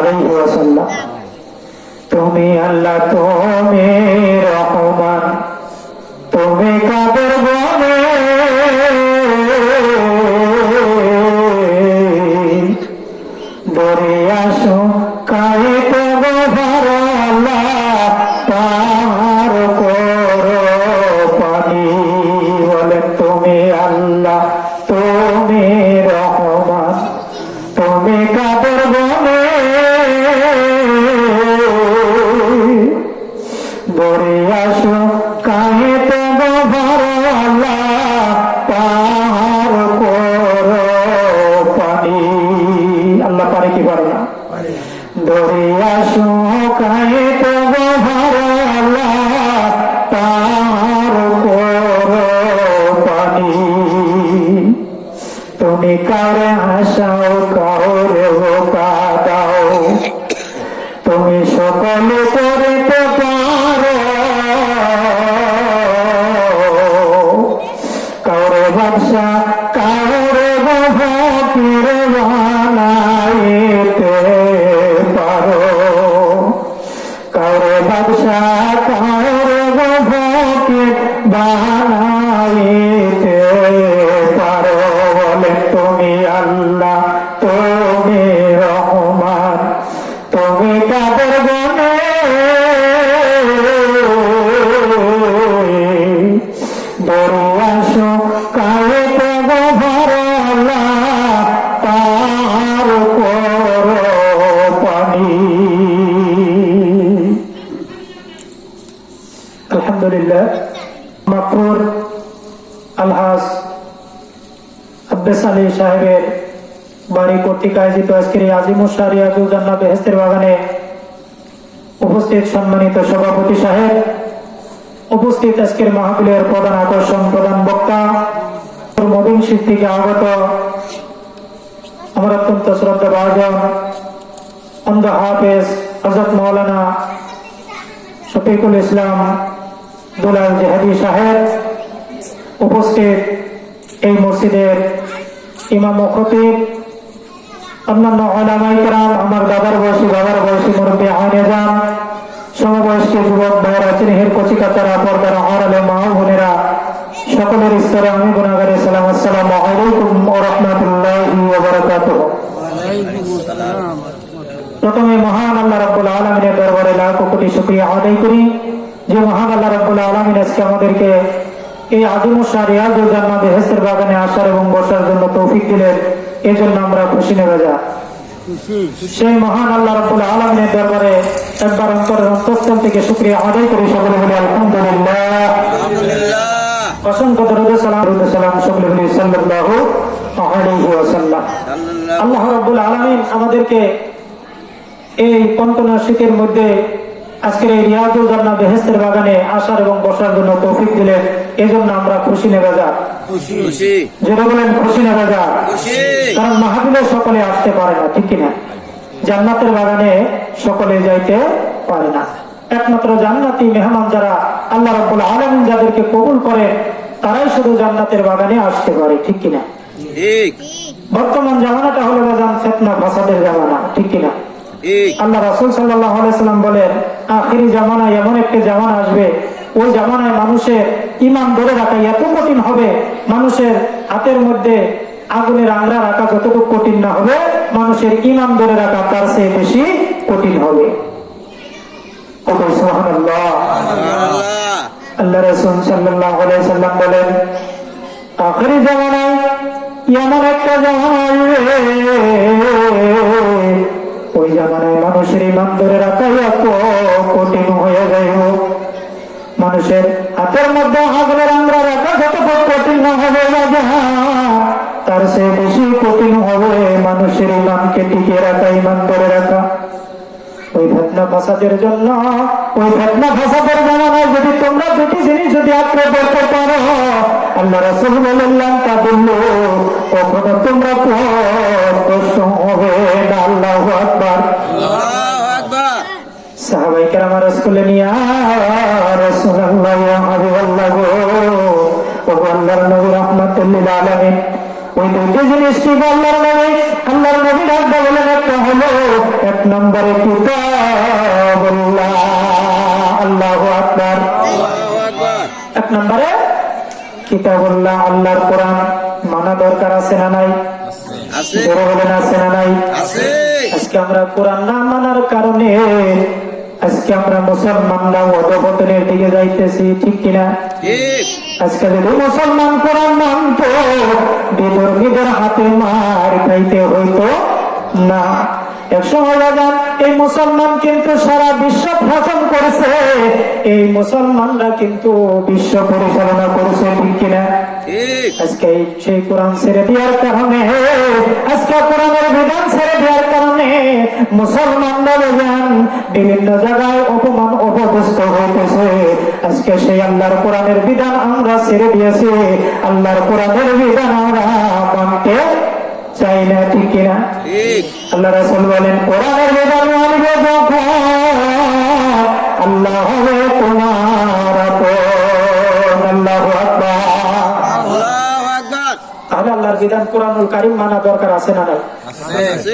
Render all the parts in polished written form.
আলাইহি ওয়াসাল্লাম। তুমি আল্লাহ, তুমি রহমান, তুমি কাদের বনে দরিয়া শুকাইতে ভর আল্লাহ পার করো পানি। বলেন তুমি আল্লাহ, তুমি রহমান, তুমি কাদের বনে দরিয়া শুকাইতে ভর আল্লাহ পার করো পানি। আল্লাহ পারে কি পারে না? দরিয়া শুকাইতে ভর আল্লাহ পার করো পানি। তুমি কারে হাসাও, কারে কাঁদাও, তুমি সকলে করিতে পারো। কারে ব্যবসা, কারে ফকির বানাইতে পারো। কারে ব্যবসা, কারে ফকির বানাইতে পারো। বলে তুমি আল্লাহ, তুমি রহমান, তুমি কাদের বনে দরিয়া শুকাইতে ভর আল্লাহ পার করো পানি। আলহামদুলিল্লাহ, মাকফুর আলহাজ আব্বাস আলী সাহেবের বাড়ি কর্তৃক আয়োজিত আজকের এই আজিমুশা রিয়াজুল জান্নাহ বেহেশতের বাগানে উপস্থিত সম্মানিত সভাপতি সাহেব, উপস্থিত আজকের মাহফিলের প্রধান আকর্ষণ, প্রধান বক্তা, মবিনশির থেকে আগত আমার অত্যন্ত শ্রদ্ধা ভাজন অন্ধ হাফেজ হযরত মাওলানা শফিকুল ইসলাম দুলাল জিহাদি সাহেব, উপস্থিত এই মসজিদের ইমাম ও খতিব, অন্যান্য উলামায়ে কেরাম, আমার বাবার বয়সী মুরব্বী আইনেজাম, সমবয়স্ক যুবক ভাইয়েরা, চিনিহের কচিকাচারা, পর্দারা, আড়ালে মা বোনেরা, সকলের স্তরে আমি গুনাহগারে সালাম। আসসালামু আলাইকুম ওয়া রাহমাতুল্লাহি ওয়া বারাকাতুহু। প্রথমে মহান আল্লাহ রাব্বুল আলামিনের দরবারে লাখ কোটি শুকরিয়া আদায় করি যে মহান আল্লাহ রাব্বুল আলামিন আজকে আমাদেরকে এই আজিমুশা রিয়াজুল জান্নাহ বেহেশতের বাগানে আসার এবং বসার জন্য তৌফিক দিলেন। এই জন্য আমরা খুশি নেবেজা। সেই মহান আল্লাহ রাব্বুল আলামিনের দরবারে একবার অন্তরের অন্তঃস্থল থেকে শুকরিয়া আদায় করি। সকলে বলি আলহামদুলিল্লাহ। অসংখ্য দরুদ সালাম সকলে বলি সাল্লাল্লাহু আলাইহি ওয়াসাল্লাম। আল্লাহ রাব্বুল আলামিন আমাদেরকে এই কনকনা শীতের মধ্যে আজকের এই রিয়াজুল জান্নাহ বেহেশতের বাগানে আসার এবং বসার জন্য তৌফিক দিলেন। এজন্য আমরা খুশি নেবেজা। যেটা বলেন খুশি নেবেজা, কারণ মাহফিলে সকলে আসতে পারে না, ঠিক কিনা? জান্নাতের বাগানে সকলে যাইতে পারে না। একমাত্র জান্নাতি মেহমান যারা, আল্লাহ রাব্বুল আলামিন যাদেরকে কবুল করে, তারাই শুধু জান্নাতের বাগানে আসতে পারে, ঠিক কিনা? বর্তমান জামানাটা হলো বাজান ফিতনা ফাসাদের জামানা, ঠিক কিনা? আল্লাহ রাসূল সাল্লাল্লাহু আলাইহি ওয়াসাল্লাম বলেন, আখিরি জামানায় এমন একটা জামানা আসবে, ওই জামানায় মানুষের ঈমান ধরে রাখা এত কঠিন হবে, মানুষের হাতের মধ্যে আগুনের আংরা রাখা যতটুকু কঠিন না হবে, মানুষের ঈমান ধরে রাখা তার চেয়ে বেশি কঠিন হবে। সুবহানাল্লাহ। আল্লাহ রাসূল সাল্লাল্লাহু আলাইহি ওয়াসাল্লাম বলেন, আখিরি জামানায় এমন একটা জামানা আসবে, ওই জামানায় মানুষের ঈমান ধরে রাখা এত কঠিন হয়ে যাইব, মানুষের হাতের মধ্যে আগুনের আংরা রাখা যতটুকু কঠিন না হবে, তার চেয়ে বেশি কঠিন হবে মানুষের ঈমানকে টিকিয়ে রাখা, ঈমান ধরে রাখা। ওই ফিতনা ফাসাদের জন্য, ওই ফিতনা ফাসাদের জামানায় যদি তোমরা দুটি জিনিস যদি আঁকড়ে ধরতে পারো, আল্লাহ রাসূল বললেন, তা বললো কখনো তোমরা পথভ্রষ্ট হবে না। আল্লাহু আকবার। সাহাবায়ে কেরাম রাসূলকে নিয়ে, রাসূলুল্লাহ ইয়া হাবিবাল্লাহ গো, ও আল্লাহর নবী রাহমাতুল লিল আলামিন, ওই দুটি জিনিস কি আল্লাহর নবী ডাকতে বলেন, একটা হলো এক নম্বরে কিতাবুল্লাহ, আল্লাহু আকবার। এক নম্বরে কিতাবুল্লাহ, আল্লাহর কোরআন মানা দরকার আছে না নাই? জোরে বলেন আছে না নাই? আজকে আমরা কোরআন না মানার কারণে আজকে আমরা মুসলমানরা অধঃপতনের দিকে যাইতেছি, ঠিক কিনা? আজকে যদি মুসলমান কোরআন মানত, বিধর্মীদের হাতে মার খাইতে হইতো না। এক সময় বাজান এই মুসলমান কিন্তু সারা বিশ্ব শাসন করেছে, এই মুসলমানরা কিন্তু বিশ্ব পরিচালনা করেছে, ঠিক কিনা? আজকে সেই কোরআন ছেড়ে দেওয়ার কারণে, আজকে কোরআনের বিধান ছেড়ে দেওয়ার কারণে মুসলমানরা বাজান বিভিন্ন জায়গায় অপমান অপদস্থ হইতেছে। আজকে সেই আল্লাহর কোরআনের বিধান আমরা ছেড়ে দিয়েছি, আল্লাহর কোরআনের বিধান আমরা মানতে চাই না, ঠিক কিনা? আল্লাহ রাসূল বলেন, কোরআনের বিধান মানবে যখন আল্লাহ হবে তোমার আপন। আল্লাহু আকবার। তাহলে আল্লাহর বিধান কোরআনুল কারীম মানা দরকার আছে না নাই?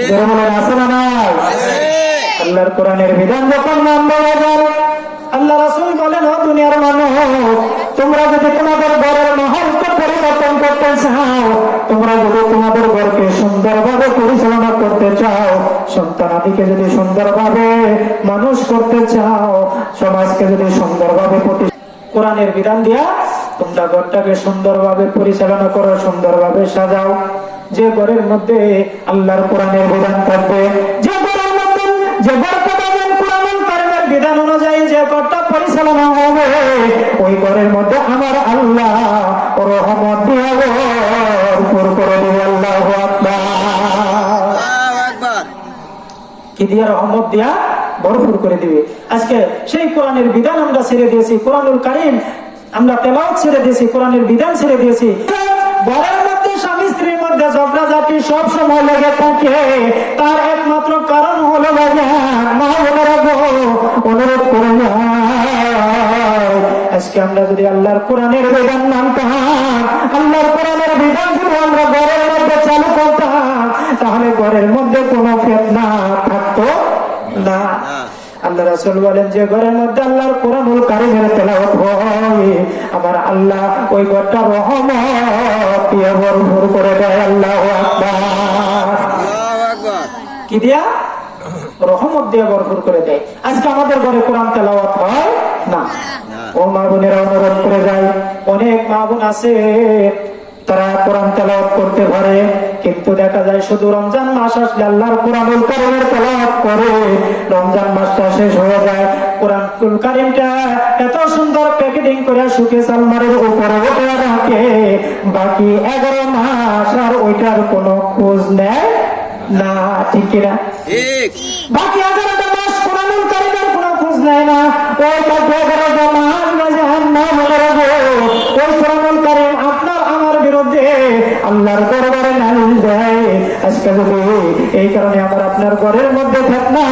জোরে বলেন আছে না নাই? আল্লাহর কোরআনের বিধান যখন মানবে, আল্লাহ রাসূল বলেন, ও দুনিয়ার মানুষ, তোমরা যদি তোমাদের ঘরের মাহৌলকে পরিবর্তন করতে চাও, তোমরা যদি তোমাদের ঘরকে সুন্দরভাবে পরিচালনা করতে চাও, সন্তানাদিকে যদি সুন্দরভাবে মানুষ করতে চাও, সমাজকে যদি সুন্দরভাবে কোরআনের বিধান দিয়া তোমরা ঘরটাকে সুন্দরভাবে পরিচালনা করো, সুন্দরভাবে সাজাও। যে ঘরের মধ্যে আল্লাহর কোরআনের বিধান থাকবে, যে ঘরের মধ্যে যে ঘরটা কোরআনুল কারীমের বিধান অনুযায়ী যে ঘরটা পরিচালনা হবে, ওই ঘরের মধ্যে আমার আল্লাহ রহমত দিয়া ভরপুর করে দেবে। আল্লাহু আকবার। কি দিয়া? রহমত দিয়া ভরপুর করে দিবে। আজকে সেই কোরআনের বিধান আমরা ছেড়ে দিয়েছি, কোরআনুল কারীম আমরা তেলাওয়াত ছেড়ে দিয়েছি, কোরআনের বিধান ছেড়ে দিয়েছি। ঘরের মধ্যে স্বামী স্ত্রীর মধ্যে ঝগড়াঝাটি সব সময় লেগে থাকে, তার একমাত্র কারণ হলো অনুরোধ করে না। আজকে আমরা যদি আল্লাহর কোরআনের বিধান মানতাম, আল্লাহর কোরআনের বিধান যদি আমরা ঘরের মধ্যে চালু করতাম, তাহলে ঘরের মধ্যে কোনো ফিতনা থাকতো না। আল্লাহ রাসূল বলেন, যে ঘরের মধ্যে আল্লাহর কোরআনুল কারীমের তেলাওয়াত হয়, আমার আল্লাহ ওই ঘরটা রহমত দিয়ে ভরপুর করে দেয়। আল্লাহু আকবার। কি দিয়া? রহমত দিয়ে ভরপুর করে দেয়। আজকে আমাদের ঘরে কোরআন তেলাওয়াত হয় না। ও মা বোনেরা, অনুরোধ করে যায়, অনেক মা বোন আছে তারা কোরআন তেলাওয়াত করতে পারে, কিন্তু দেখা যায় শুধু রমজান মাস আসলে আল্লাহর কোরআনুল কারীমের তেলাওয়াত করে, রমজান মাসটা শেষ হয়ে যায়, কোরআনুল কারীমটা এত সুন্দর প্যাকেটিং করে শোকেস আলমারির উপরে উঠে রাখে, বাকি 11 মাস আর ওইটার কোনো খোঁজ নেয় না, ঠিক কিনা? বাকি 11টা মাস কোরআনুল কারীমের কোনো খোঁজ নেয় না। ওই 11টা মাস ওই কোরআনুল কারীম আপনার আমার বিরুদ্ধে আল্লাহর দরবারে নালিশ দেয়। আজকে যদি এই কারণে আমার আপনার ঘরের মধ্যে থাক না,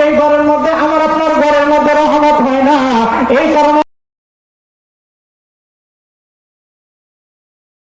এই ঘরের মধ্যে আমার আপনার ঘরের মধ্যে রহমত হয় না, এই কারণে